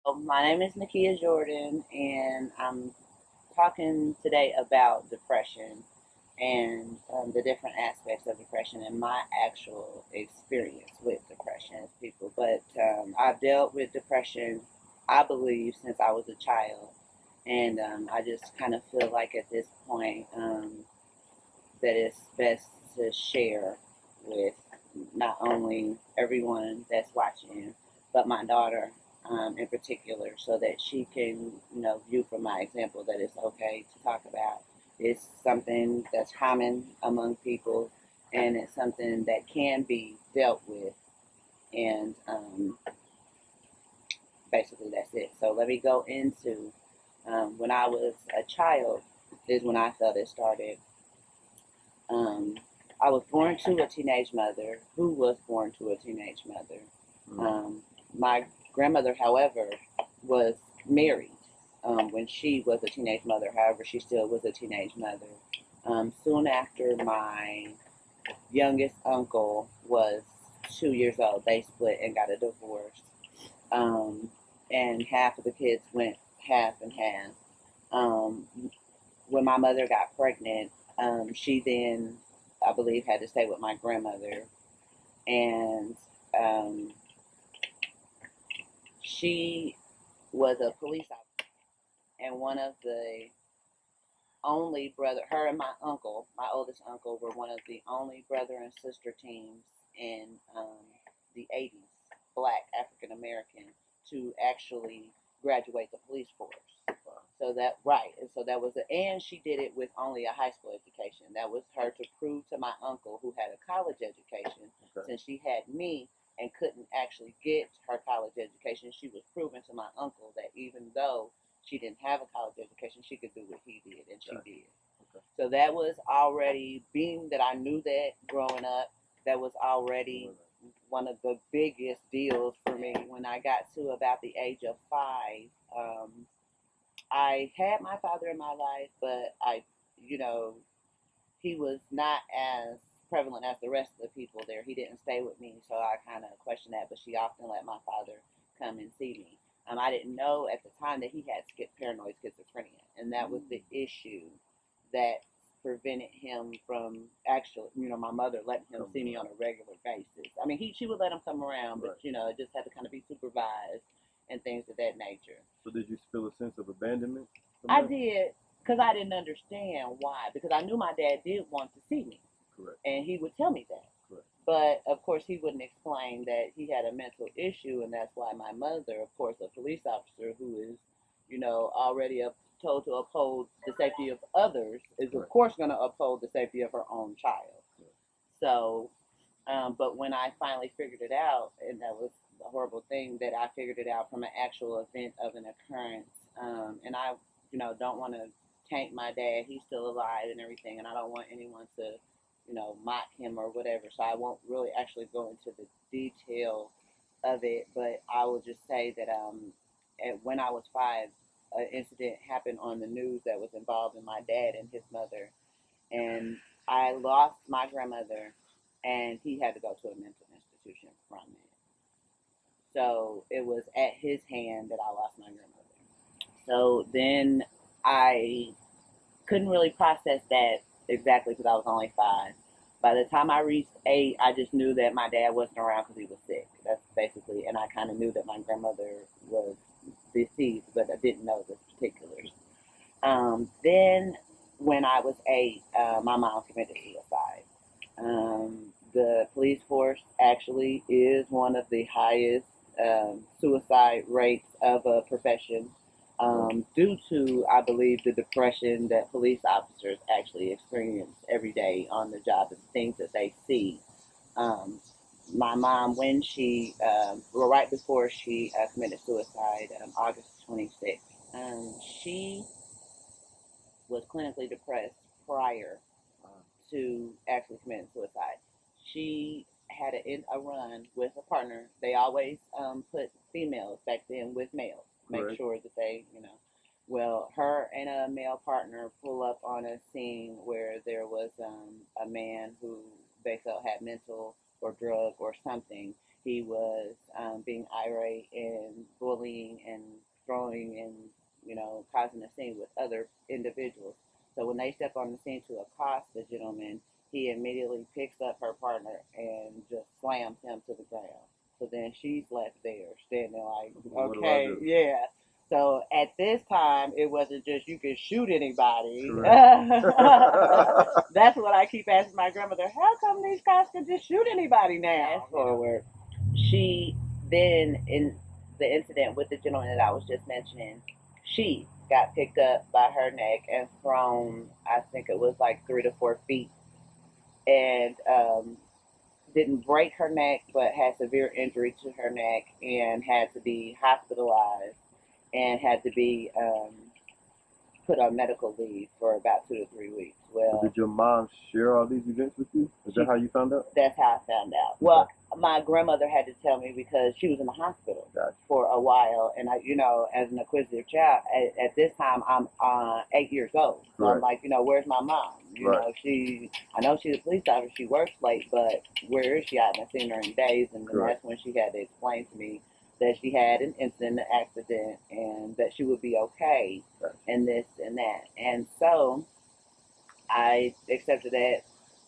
My name is Nakia Jordan, and I'm talking today about depression and the different aspects of depression and my actual experience with depression as people. But I've dealt with depression, I believe, since I was a child, and I just kind of feel like at this point that it's best to share with not only everyone that's watching, but my daughter in particular, so that she can, view from my example that it's okay to talk about. It's something that's common among people, and it's something that can be dealt with. And basically, that's it. So let me go into when I was a child, is when I felt it started. Um, I was born to a teenage mother who was born to a teenage mother. My grandmother, however, was married when she was a teenage mother. However, she still was a teenage mother. Soon after my youngest uncle was 2 years old, they split and got a divorce. Um, and half of the kids went half and half. Um, when my mother got pregnant, she then, I believe, had to stay with my grandmother. And um, she was a police officer. And one of the only brother, her and my uncle, my oldest uncle, were one of the only brother and sister teams in the 80s, black African American, to actually graduate the police force. So that right, and so that was and she did it with only a high school education. That was her to prove to my uncle, who had a college education, since she had me and couldn't actually get her college education. She was proving to my uncle that even though she didn't have a college education, she could do what he did, and she did. So that was already, being that I knew that growing up, that was already one of the biggest deals for me. When I got to about the age of 5, I had my father in my life, but you know, he was not as prevalent as the rest of the people there. He didn't stay with me, so I kind of questioned that. But she often let my father come and see me. I didn't know at the time that he had paranoid schizophrenia, and that was the issue that prevented him from actually, my mother letting him see me on a regular basis. I mean, she would let him come around, but it just had to kind of be supervised and things of that nature. So did you feel a sense of abandonment from I that? did, because I didn't understand why. Because I knew my dad did want to see me, Correct. and he would tell me that. Correct. But of course, he wouldn't explain that he had a mental issue, and that's why my mother, of course, a police officer who is, already told to uphold the safety of others, is of course going to uphold the safety of her own child. So, but when I finally figured it out, and that was the horrible thing, that I figured it out from an actual event of an occurrence, and I, don't want to taint my dad. He's still alive and everything, and I don't want anyone to, mock him or whatever. So I won't really actually go into the detail of it, but I will just say that when I was 5, an incident happened on the news that was involving my dad and his mother, and I lost my grandmother, and he had to go to a mental institution from it. So it was at his hand that I lost my grandmother. So then I couldn't really process that exactly because I was only 5. By the time I reached 8, I just knew that my dad wasn't around because he was sick. That's basically, and I kind of knew that my grandmother was deceased, but I didn't know the particulars. Then, when I was 8, my mom committed suicide. The police force actually is one of the highest suicide rates of a profession, due to, I believe, the depression that police officers actually experience every day on the job and things that they see. Um, my mom, when right before she committed suicide, August 26th, she was clinically depressed prior to actually committing suicide. She had a run with a partner. They always put females back then with males, make sure that they, Well, her and a male partner pull up on a scene where there was a man who they felt had mental or drug or something, he was being irate and bullying and throwing and, causing a scene with other individuals. So when they step on the scene to accost the gentleman, he immediately picks up her partner and just slams him to the ground. So then she's left there standing like, okay, yeah. So at this time, it wasn't just you could shoot anybody. That's what I keep asking my grandmother. How come these cops can just shoot anybody now? Fast forward, she then in the incident with the gentleman that I was just mentioning, she got picked up by her neck and thrown. I think it was like 3 to 4 feet, and didn't break her neck, but had severe injury to her neck and had to be hospitalized and had to be put on medical leave for about 2 to 3 weeks. Well, did your mom share all these events with you? Is that how you found out? That's how I found out. Okay. Well, my grandmother had to tell me because she was in the hospital for a while, and I, as an inquisitive child, at this time I'm 8 years old, so I'm like, where's my mom? I know she's a police officer, she works late, but where is she? I haven't seen her in days, and then that's when she had to explain to me that she had an incident, an accident, and that she would be okay, and this and that. And so I accepted that.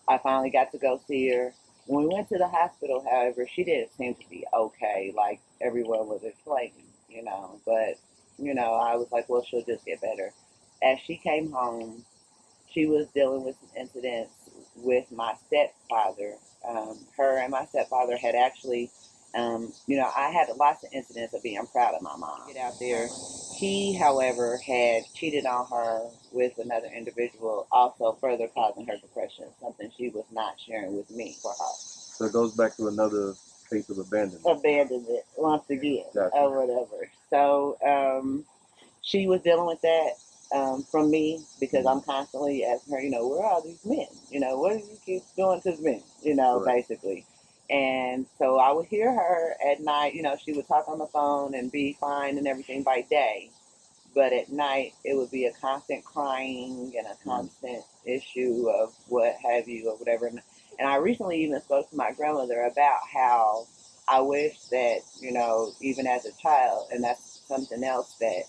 I finally got to go see her. When we went to the hospital, however, she didn't seem to be okay, like everyone was explaining, But, I was like, well, she'll just get better. As she came home, she was dealing with some incidents with my stepfather. Her and my stepfather had actually, I had lots of incidents of being proud of my mom. Get out there. He, however, had cheated on her with another individual, also further causing her depression, something she was not sharing with me for her. So it goes back to another case of abandonment. Abandonment, once again, or whatever. So she was dealing with that from me because I'm constantly asking her, where are all these men? What do you keep doing to the men? Basically. And so I would hear her at night, she would talk on the phone and be fine and everything by day. But at night, it would be a constant crying and a constant issue of what have you or whatever. And I recently even spoke to my grandmother about how I wish that, even as a child, and that's something else that,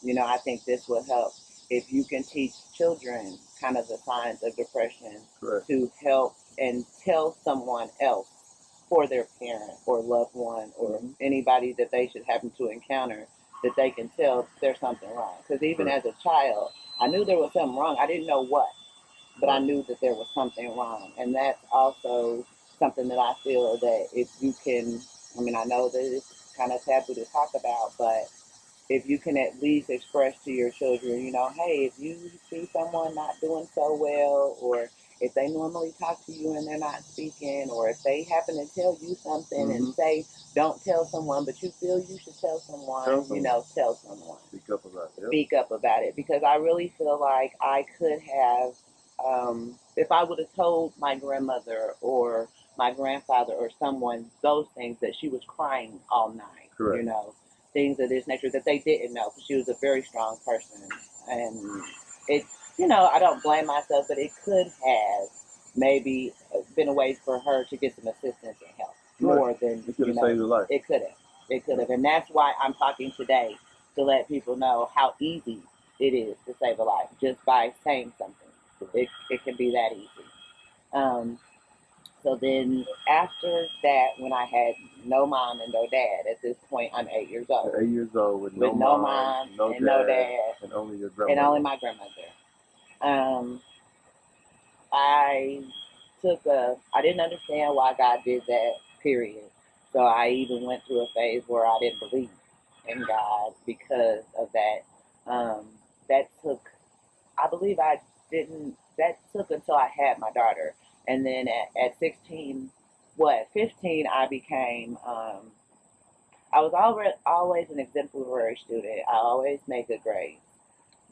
I think this will help. If you can teach children kind of the signs of depression to help and tell someone else for their parent or loved one or anybody that they should happen to encounter, that they can tell there's something wrong. Because even as a child, I knew there was something wrong. I didn't know what, but I knew that there was something wrong. And that's also something that I feel that if you can, I know that it's kind of taboo to talk about, but if you can at least express to your children, hey, if you see someone not doing so well, or if they normally talk to you and they're not speaking, or if they happen to tell you something and say, don't tell someone, but you feel you should tell someone, tell someone. Speak up about it. Speak up about it, because I really feel like I could have, if I would have told my grandmother or my grandfather or someone those things, that she was crying all night, things of this nature that they didn't know, because she was a very strong person. And it, I don't blame myself, but it could have maybe been a way for her to get some assistance and help more than, it could have saved your life. It could have. It could have. And that's why I'm talking today, to let people know how easy it is to save a life just by saying something. It can be that easy. So then after that, when I had no mom and no dad, at this point I'm 8 years old. 8 years old with no mom, no and dad, no dad. And only your grandmother. And only my grandmother. I didn't understand why God did that, period. So I even went through a phase where I didn't believe in God because of that. That took until I had my daughter. And then at 15, I became, I was always an exemplary student. I always made good grades.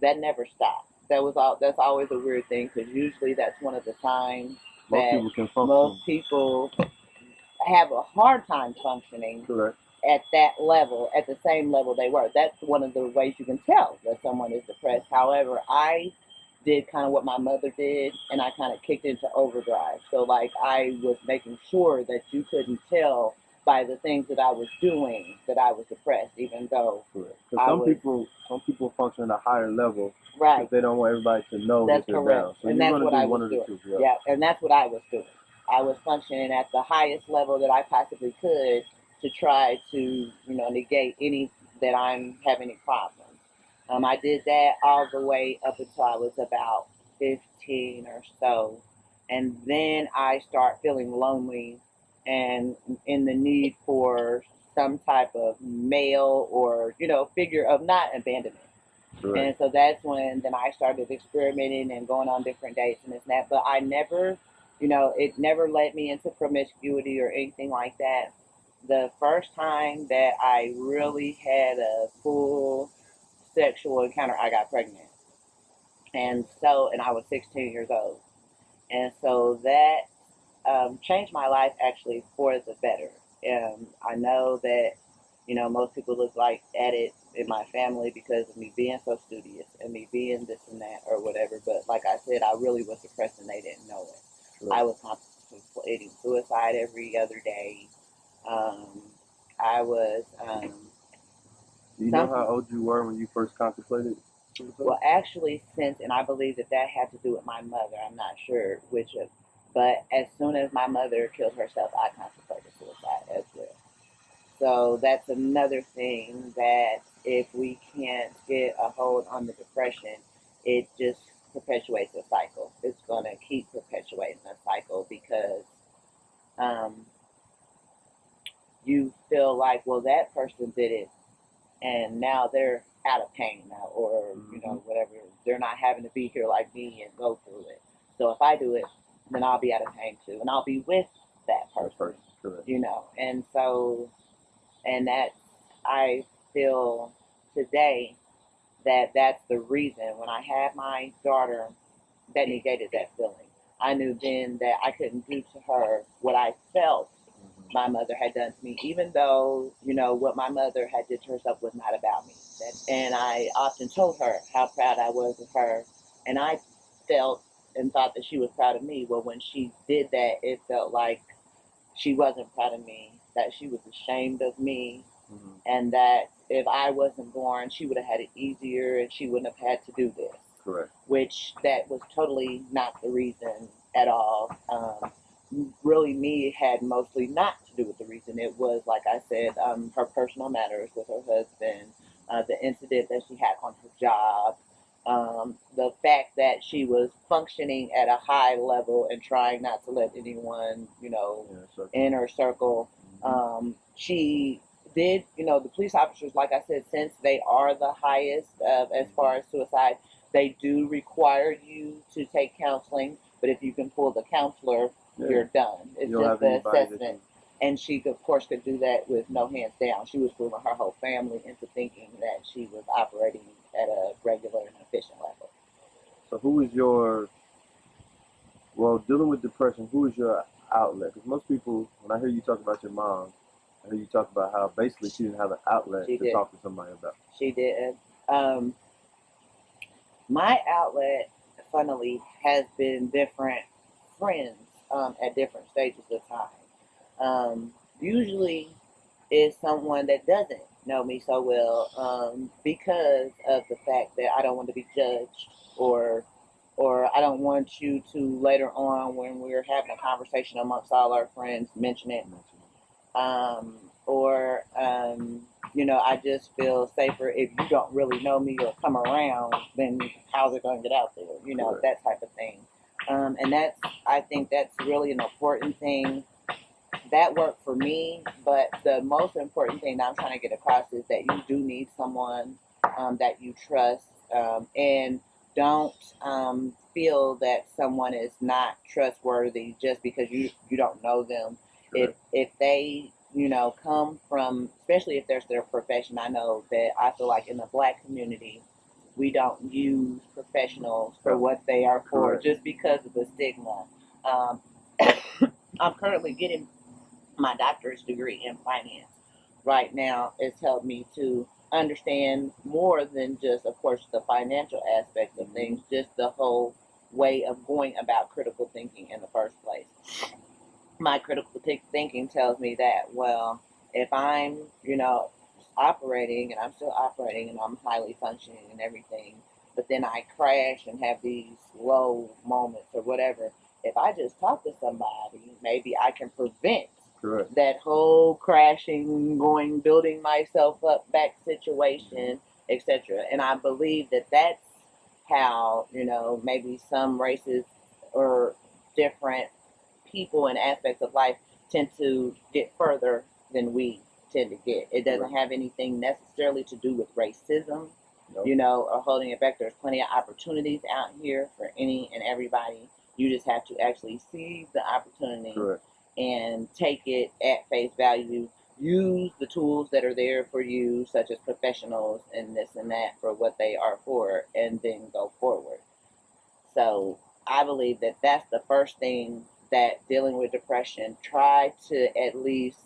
That never stopped. That's always a weird thing, because usually that's one of the signs that most people have a hard time functioning at that level, at the same level they were. That's one of the ways you can tell that someone is depressed. However, I did kind of what my mother did, and I kind of kicked into overdrive. So like I was making sure that you couldn't tell by the things that I was doing that I was depressed, even though Because I some was people function at a higher level right. because they don't want everybody to know That's that they're correct. down. So And you're that's going what to I do one was of the doing. two. Yeah. Yeah, and that's what I was doing. I was functioning at the highest level that I possibly could to try to, negate any that I'm having any problems. I did that all the way up until I was about 15 or so. And then I start feeling lonely and in the need for some type of male or, figure of not abandonment. Correct. And so that's when then I started experimenting and going on different dates and this and that. But I never, it never led me into promiscuity or anything like that. The first time that I really had a full sexual encounter, I got pregnant. And I was 16 years old. And so that changed my life actually for the better. I know that, most people look like at it in my family because of me being so studious and me being this and that or whatever. But like I said, I really was depressed and they didn't know it. Right. I was contemplating suicide every other day. I was. Do you know how old you were when you first contemplated suicide? Well, actually, and I believe that had to do with my mother. I'm not sure which of, but as soon as my mother killed herself, I contemplated suicide as well. So that's another thing that if we can't get a hold on the depression, it just perpetuates a cycle. It's going to keep perpetuating a cycle because um, you feel like, well, that person did it and now they're out of pain now, or whatever. They're not having to be here like me and go through it. So if I do it, then I'll be out of pain too, and I'll be with that person. Correct. And so, and that's I feel today that that's the reason when I had my daughter that negated that feeling. I knew then that I couldn't do to her what I felt my mother had done to me, even though, what my mother had did to herself was not about me. And I often told her how proud I was of her. And I felt and thought that she was proud of me. Well, when she did that, it felt like she wasn't proud of me, that she was ashamed of me, and that if I wasn't born, she would have had it easier and she wouldn't have had to do this. Correct. Which that was totally not the reason at all. Really, me had mostly not to do with the reason. It was, like I said, her personal matters with her husband, the incident that she had on her job, the fact that she was functioning at a high level and trying not to let anyone, in her circle. She did, the police officers, like I said, since they are the highest as far as suicide, they do require you to take counseling. But if you can pull the counselor, you're done. It's just the assessment. And she, of course, could do that with no hands down. She was fooling her whole family into thinking that she was operating at a regular and efficient level. So dealing with depression, who is your outlet? Because most people, when I hear you talk about your mom, I hear you talk about how basically she didn't have an outlet to talk to somebody about. She did. My outlet, funnily, has been different friends at different stages of time. Usually is someone that doesn't know me so well because of the fact that I don't want to be judged or I don't want you to later on when we're having a conversation amongst all our friends mention it. I just feel safer if you don't really know me or come around, then how's it going to get out there? That type of thing. And I think that's really an important thing. That worked for me, but the most important thing that I'm trying to get across is that you do need someone that you trust, and don't feel that someone is not trustworthy just because you don't know them. Sure. If they come from, especially if there's their profession, I know that I feel like in the Black community we don't use professionals for what they are for just because of the stigma. I'm currently getting my doctorate degree in finance right now. It's helped me to understand more than just, of course, the financial aspects of things, just the whole way of going about critical thinking in the first place. my critical thinking tells me that, well, if I'm, operating and I'm still operating and I'm highly functioning and everything, but then I crash and have these low moments or whatever, if I just talk to somebody, maybe I can prevent Correct. that whole crashing, building myself up back situation, etc. And I believe that that's how, maybe some races or different people and aspects of life tend to get further than we tend to get. It doesn't have anything necessarily to do with racism, Nope. or holding it back. There's plenty of opportunities out here for any and everybody. You just have to actually seize the opportunity. Correct. And take it at face value. Use the tools that are there for you, such as professionals and this and that, for what they are for, and then go forward. So I believe that that's the first thing, that dealing with depression, try to at least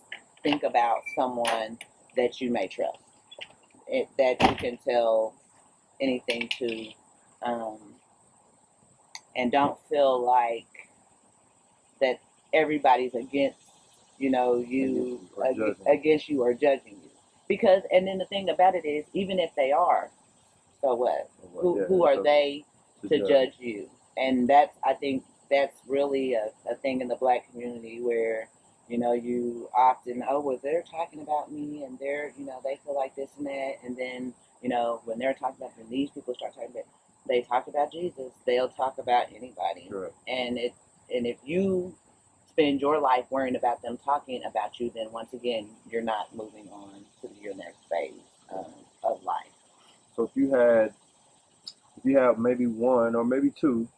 think about someone that you may trust, that you can tell anything to, and don't feel like that everybody's against you, against you or judging you. Because, and then the thing about it is, even if they are, so what? Who are they to judge you? And I think that's really a thing in the Black community where, you often, oh, well, they're talking about me and they're, they feel like this and that. And then, when they're talking about, when these people start talking about, they talk about Jesus, they'll talk about anybody. Correct. And if you spend your life worrying about them talking about you, then once again, you're not moving on to your next phase of life. So if you have maybe one or maybe two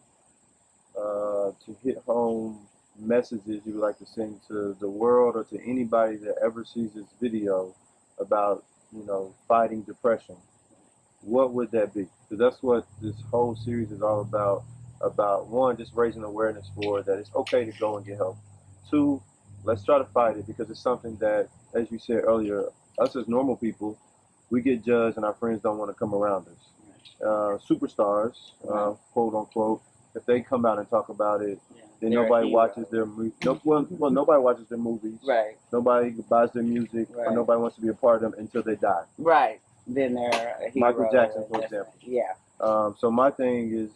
to hit home messages you would like to send to the world or to anybody that ever sees this video about, fighting depression, what would that be? Because that's what this whole series is all about. About one, just raising awareness for that it's okay to go and get help. Two, let's try to fight it, because it's something that, as you said earlier, us as normal people, we get judged and our friends don't want to come around us. Superstars, quote unquote, if they come out and talk about it, then nobody watches their movies. Well, nobody watches their movies. Right. Nobody buys their music, or nobody wants to be a part of them until they die. Right. Then they're a hero. Michael Jackson, for example. Yeah. So my thing is,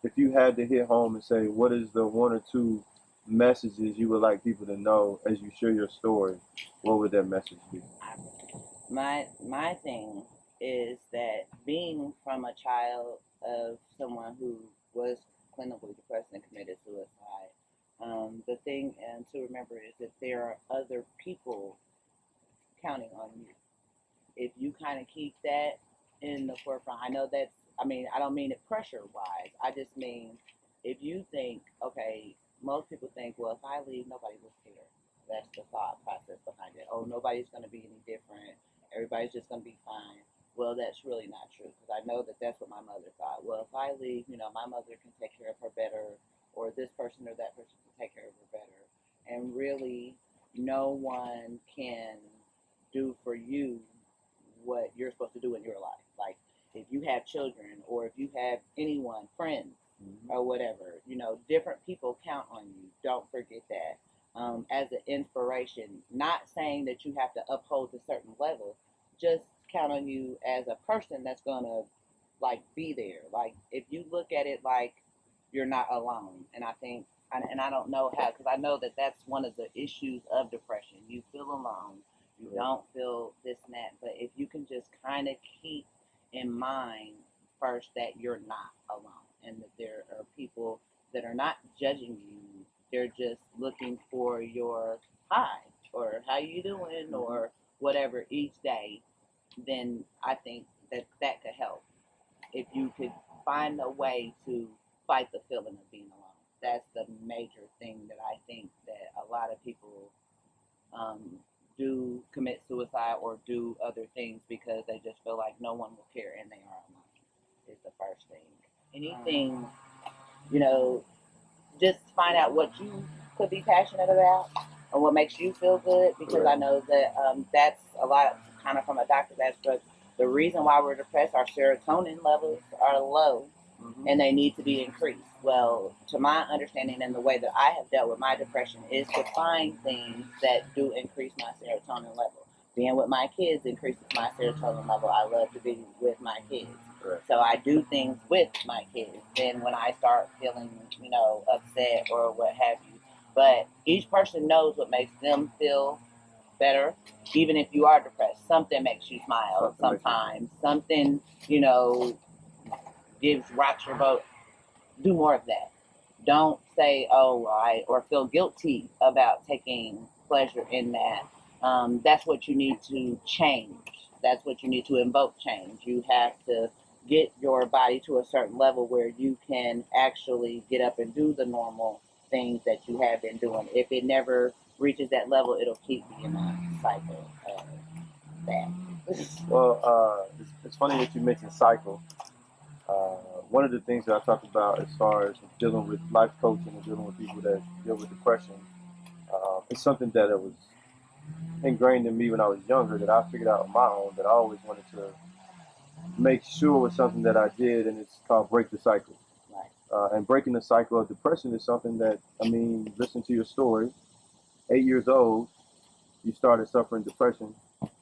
if you had to hit home and say, what is the one or two messages you would like people to know as you share your story, what would that message be? My thing is that, being from a child of someone who was clinically depressed and committed suicide, the thing and to remember is that there are other people counting on you. If you kind of keep that in the forefront, I know that's, I don't mean it pressure-wise. I just mean, if you think, okay, most people think, well, if I leave, nobody will care. That's the thought process behind it. Oh, nobody's going to be any different. Everybody's just going to be fine. Well, that's really not true, because I know that that's what my mother thought. Well, if I leave, my mother can take care of her better, or this person or that person can take care of her better. And really, no one can do for you what you're supposed to do in your life. Like, if you have children, or if you have anyone, friends, or whatever, different people count on you. Don't forget that. As an inspiration, not saying that you have to uphold a certain level, just count on you as a person that's gonna be there. Like, if you look at it like you're not alone, and I think, and I don't know how, because I know that that's one of the issues of depression. You feel alone. You don't feel this and that. But if you can just kind of keep in mind first that you're not alone, and that there are people that are not judging you. They're just looking for your hi, or how you doing, or whatever each day. Then I think that could help. If you could find a way to fight the feeling of being alone. That's the major thing that I think that a lot of people do commit suicide or do other things, because they just feel like no one will care and they are alone, is the first thing. Anything, just find out what you could be passionate about and what makes you feel good, because I know that that's a lot kind of from a doctor's aspect. The reason why we're depressed, our serotonin levels are low. and they need to be increased. Well, to my understanding and the way that I have dealt with my depression is to find things that do increase my serotonin level. Being with my kids increases my serotonin level. I love to be with my kids. Right. So I do things with my kids. Then when I start feeling, upset or what have you. But each person knows what makes them feel better. Even if you are depressed, something makes you smile sometimes. Something, rocks your boat. Do more of that. Don't say, or feel guilty about taking pleasure in that. That's what you need to change. That's what you need to invoke change. You have to get your body to a certain level where you can actually get up and do the normal things that you have been doing. If it never reaches that level, it'll keep you in a cycle of that. Well, it's funny that you mentioned cycle. One of the things that I talked about as far as dealing with life coaching and dealing with people that deal with depression, it's something that it was ingrained in me when I was younger that I figured out on my own that I always wanted to make sure was something that I did, and it's called break the cycle. And breaking the cycle of depression is something that, listen to your story. 8 years old, you started suffering depression,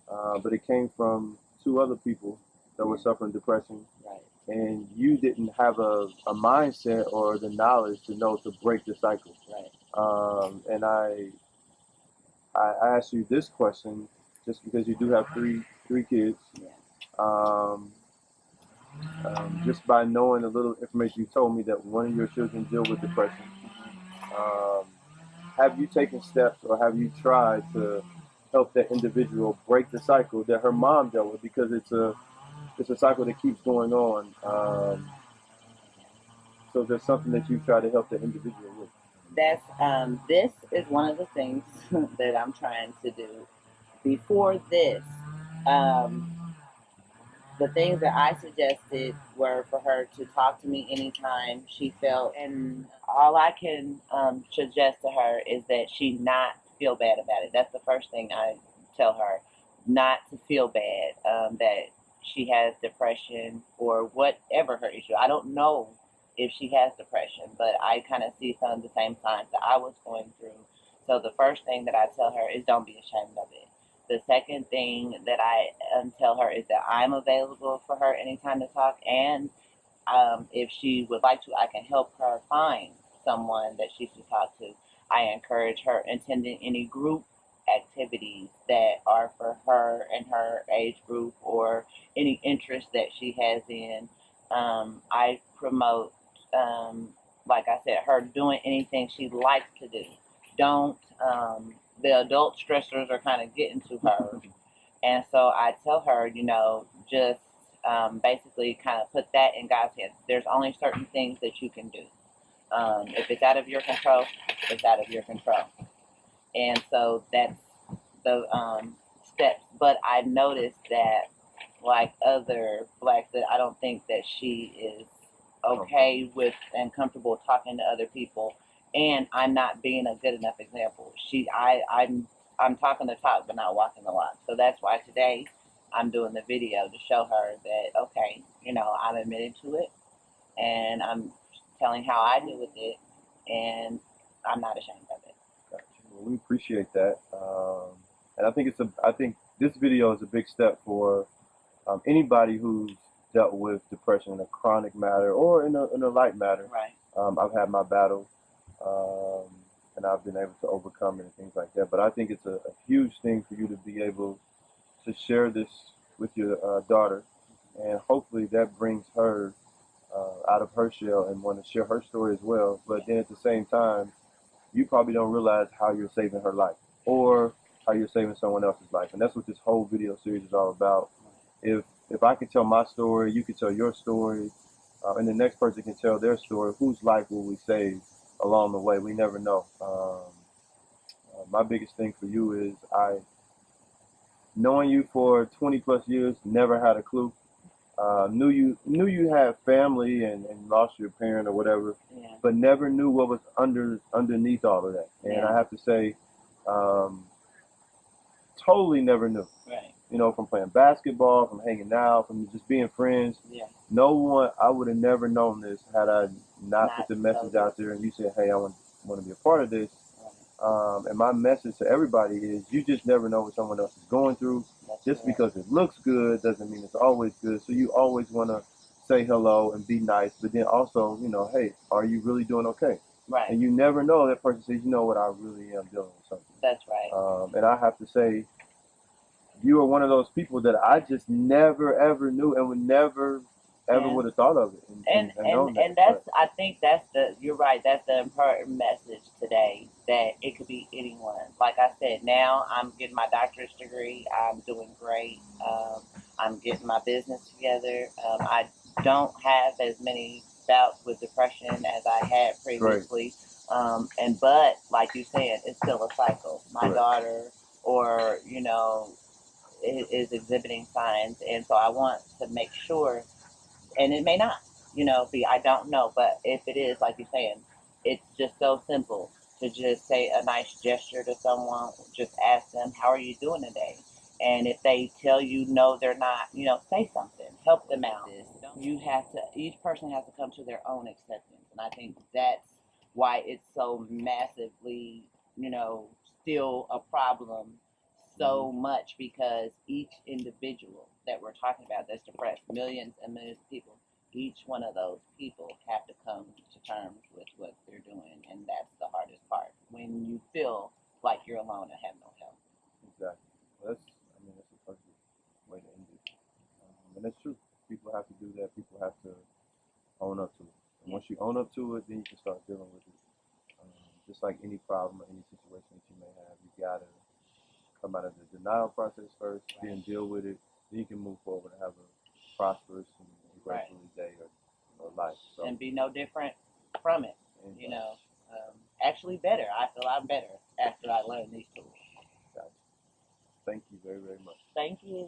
but it came from two other people that were suffering depression. Right. And you didn't have a mindset or the knowledge to know to break the cycle. Right. And I asked you this question just because you do have three kids. Yeah. Just by knowing a little information, you told me that one of your children deal with depression. Have you taken steps or have you tried to help that individual break the cycle that her mom dealt with? Because it's a cycle that keeps going on. So there's something that you try to help the individual with. This is one of the things that I'm trying to do. Before this, the things that I suggested were for her to talk to me anytime she felt, and all I can suggest to her is that she not feel bad about it. That's the first thing I tell her, not to feel bad that she has depression or whatever her issue. I don't know if she has depression, but I kind of see some of the same signs that I was going through. So the first thing that I tell her is don't be ashamed of it. The second thing that I tell her is that I'm available for her anytime to talk, and if she would like to, I can help her find someone that she should talk to. I encourage her attending any group activities that are for her and her age group or any interest that she has in. I promote, like I said, her doing anything she likes to do. Don't the adult stressors are kind of getting to her. And so I tell her, just basically kind of put that in God's hands. There's only certain things that you can do. If it's out of your control, it's out of your control. And so that's the steps. But I've noticed that, like other blacks, that I don't think that she is okay with and comfortable talking to other people, and I'm not being a good enough example. I'm talking the talk but not walking the walk. So that's why today I'm doing the video to show her that okay, I'm admitted to it, and I'm telling how I deal with it, and I'm not ashamed of it. Gotcha. Well, we appreciate that, and I think this video is a big step for anybody who's dealt with depression in a chronic matter or in a light matter. Right. I've had my battle, and I've been able to overcome it and things like that. But I think it's a huge thing for you to be able to share this with your daughter, and hopefully that brings her out of her shell and want to share her story as well. But then at the same time, you probably don't realize how you're saving her life or how you're saving someone else's life. And that's what this whole video series is all about. If I can tell my story, you can tell your story, and the next person can tell their story, whose life will we save along the way? We never know. My biggest thing for you is knowing you for 20 plus years, never had a clue. Knew you had family and lost your parent or whatever, yeah, but never knew what was underneath all of that. And yeah, I have to say, totally never knew. right. you know, from playing basketball, from hanging out, from just being friends. Yeah. No one, I would have never known this had I not put the message so out there and you said, hey, I want to be a part of this. Right. And my message to everybody is you just never know what someone else is going through. That's Just right. because it looks good doesn't mean it's always good. So you always want to say hello and be nice, but then also, you know, hey, are you really doing okay? Right. And you never know, that person says, you know what, I really am dealing with something. That's right. And I have to say, you are one of those people that I just never ever knew and would never ever Yeah. would have thought of it and known that. And that's, I think that's you're right, that's the important message today, that it could be anyone. Like I said, now I'm getting my doctorate degree. I'm doing great. I'm getting my business together. I don't have as many bouts with depression as I had previously. But like you said, it's still a cycle. My daughter, or is exhibiting signs, and so I want to make sure, and it may not, be, I don't know, but if it is, like you're saying, it's just so simple to just say a nice gesture to someone, just ask them, how are you doing today? And if they tell you no, they're not, say something, help them out. You have to, each person has to come to their own acceptance. And I think that's why it's so massively, still a problem so much, because each individual that we're talking about that's depressed, millions and millions of people, each one of those people have to come to terms with what they're doing, and that's the hardest part. When you feel like you're alone and have no help. Exactly. Well, that's a perfect way to end it. And that's true. People have to do that. People have to own up to it. And once you own up to it, then you can start dealing with it. Just like any problem or any situation that you may have, you gotta come out of the denial process first, then deal with it. Then you can move forward and have a prosperous and graceful day or life. So, and be no different from it. Actually better. I feel I'm better after I learned these tools. Gotcha. Thank you very, very much. Thank you.